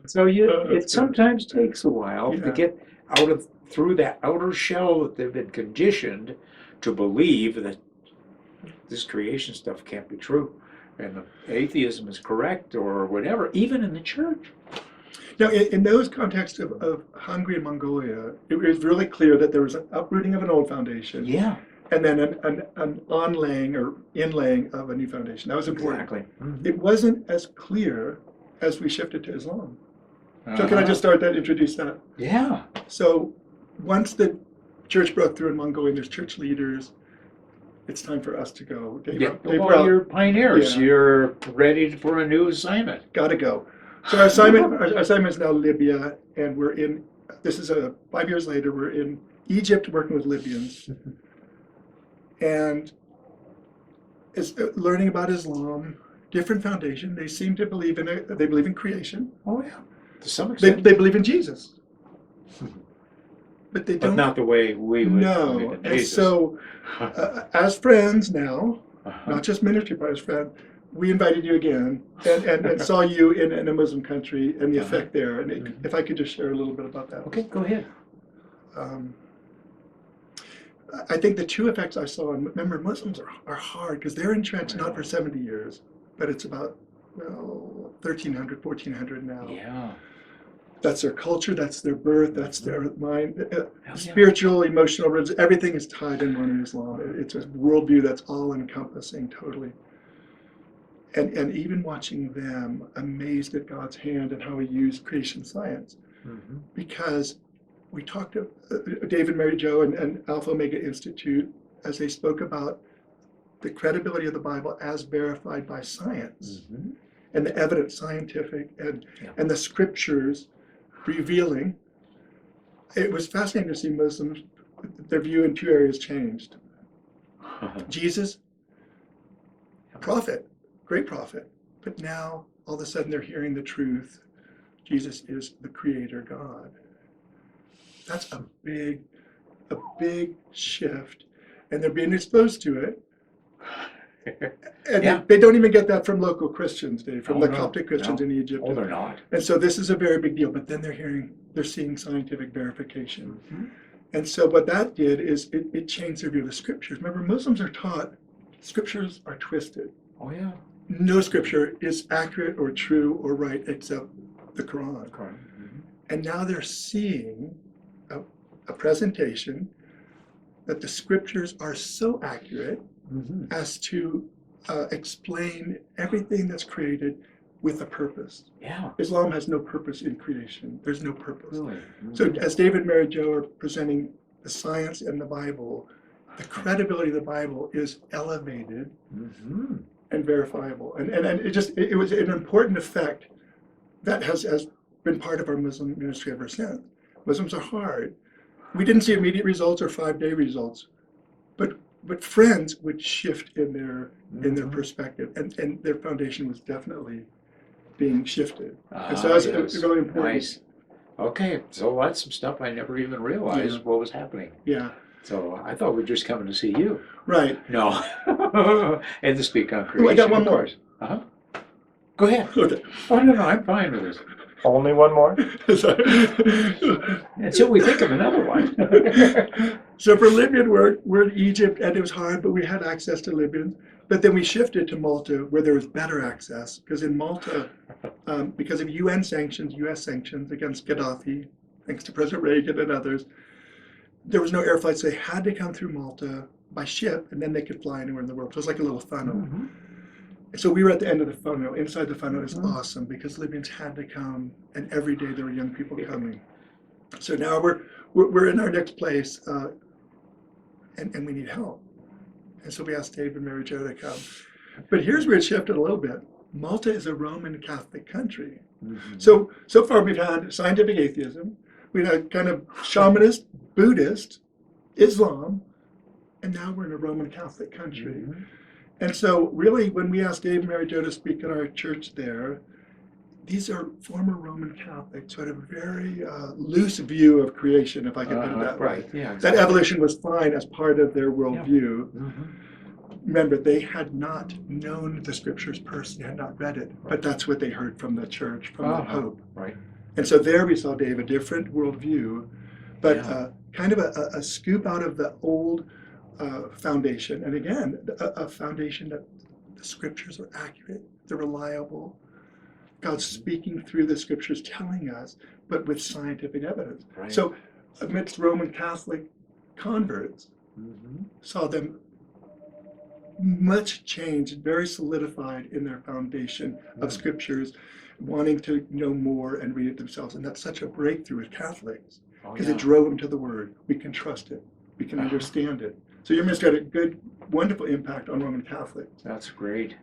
So it That's good. sometimes takes a while to Yeah. get through that outer shell that they've been conditioned to believe that this creation stuff can't be true, and the atheism is correct or whatever, even in the church. Now, in those contexts of Hungary and Mongolia, it was really clear that there was an uprooting of an old foundation Yeah, and then an onlaying or inlaying of a new foundation. That was important. exactly. Mhm. It wasn't as clear as we shifted to Islam. So can I just introduce that? Yeah. So once the church broke through in Mongolia, there's church leaders, it's time for us to go. Well, you're pioneers. Yeah. You're ready for a new assignment. Gotta go. So our assignment is now Libya, and this is 5 years later, we're in Egypt working with Libyans. And it's learning about Islam, different foundation. They seem to believe they believe in creation. Oh yeah, to some They extent. believe in Jesus. But they But don't. not the way we would believe No. in And Jesus. so, as friends now, Uh-huh. not just ministry, but as friends, we invited you again and saw you in a Muslim country and the effect there. And if I could just share a little bit about that. Okay, go ahead. I think the two effects I saw, and remember, Muslims are hard because they're entrenched not for 70 years, but it's about, 1,300, 1,400 now. Yeah. That's their culture, that's their birth, that's their mind. Yeah. Spiritual, emotional, religious, everything is tied in one in Islam. It's a worldview that's all encompassing totally. And even watching them amazed at God's hand and how he used creation science. Mm-hmm. Because we talked to David, Mary Jo, and Alpha Omega Institute as they spoke about the credibility of the Bible as verified by science and the evidence scientific and the scriptures revealing. It was fascinating to see Muslims, their view in two areas changed. Jesus, prophet, great prophet, but now all of a sudden they're hearing the truth. Jesus is the creator God. That's a big shift, and they're being exposed to it. And they don't even get that from local Christians, Dave, from the Coptic Christians in Egypt. Oh, they're not. And so this is a very big deal, but then they're seeing scientific verification. Mm-hmm. And so what that did is it changed their view of the scriptures. Remember, Muslims are taught scriptures are twisted. Oh, yeah. No scripture is accurate or true or right except the Quran. Mm-hmm. And now they're seeing a presentation that the scriptures are so accurate as to explain everything that's created with a purpose. Yeah. Islam has no purpose in creation. There's no purpose. Really? Mm-hmm. So as David and Mary Jo are presenting the science and the Bible, the credibility of the Bible is elevated and verifiable. And it was an important effect that has been part of our Muslim ministry ever since. Muslims are hard. We didn't see immediate results or 5-day results, but friends would shift in their perspective, and their foundation was definitely being shifted. And so that's really important. Nice. Okay, so that's some stuff I never even realized what was happening. Yeah. So I thought we were just coming to see you. Right. No. And to speak on creation. Oh, I got one more. Uh-huh. Go ahead. Okay. Oh, no, I'm fine with this. Only one more? Until we think of another one. So for Libyan, we're in Egypt, and it was hard, but we had access to Libyans. But then we shifted to Malta, where there was better access, because in Malta, because of UN sanctions, US sanctions against Gaddafi, thanks to President Reagan and others, there was no air flights. They had to come through Malta by ship, and then they could fly anywhere in the world. So it was like a little funnel. Mm-hmm. So we were at the end of the funnel. Inside the funnel is awesome because Libyans had to come, and every day there were young people coming. So now we're in our next place, and we need help. And so we asked Dave and Mary Jo to come. But here's where it shifted a little bit. Malta is a Roman Catholic country. Mm-hmm. So far we've had scientific atheism, we had kind of shamanist, Buddhist, Islam, and now we're in a Roman Catholic country. Mm-hmm. And so really when we asked Dave and Mary Jo to speak at our church there, these are former Roman Catholics who had a very loose view of creation, if I can put it that way. Right. Yeah, exactly. That evolution was fine as part of their worldview. Yeah. Mm-hmm. Remember, they had not known the scriptures personally, had not read it, but that's what they heard from the church, from the Pope. Right. And so there we saw, Dave, a different worldview, but Yeah. kind of a scoop out of the old foundation. And again, a foundation that the scriptures are accurate, they're reliable. God's speaking through the scriptures telling us, but with scientific evidence. Right. So amidst Roman Catholic converts, Mhm. saw them much changed, very solidified in their foundation of scriptures, wanting to know more and read it themselves. And that's such a breakthrough with Catholics Oh, because yeah. it drove them to the Word. We can trust it. We can understand it. So your ministry had a good, wonderful impact on Roman Catholics. That's great.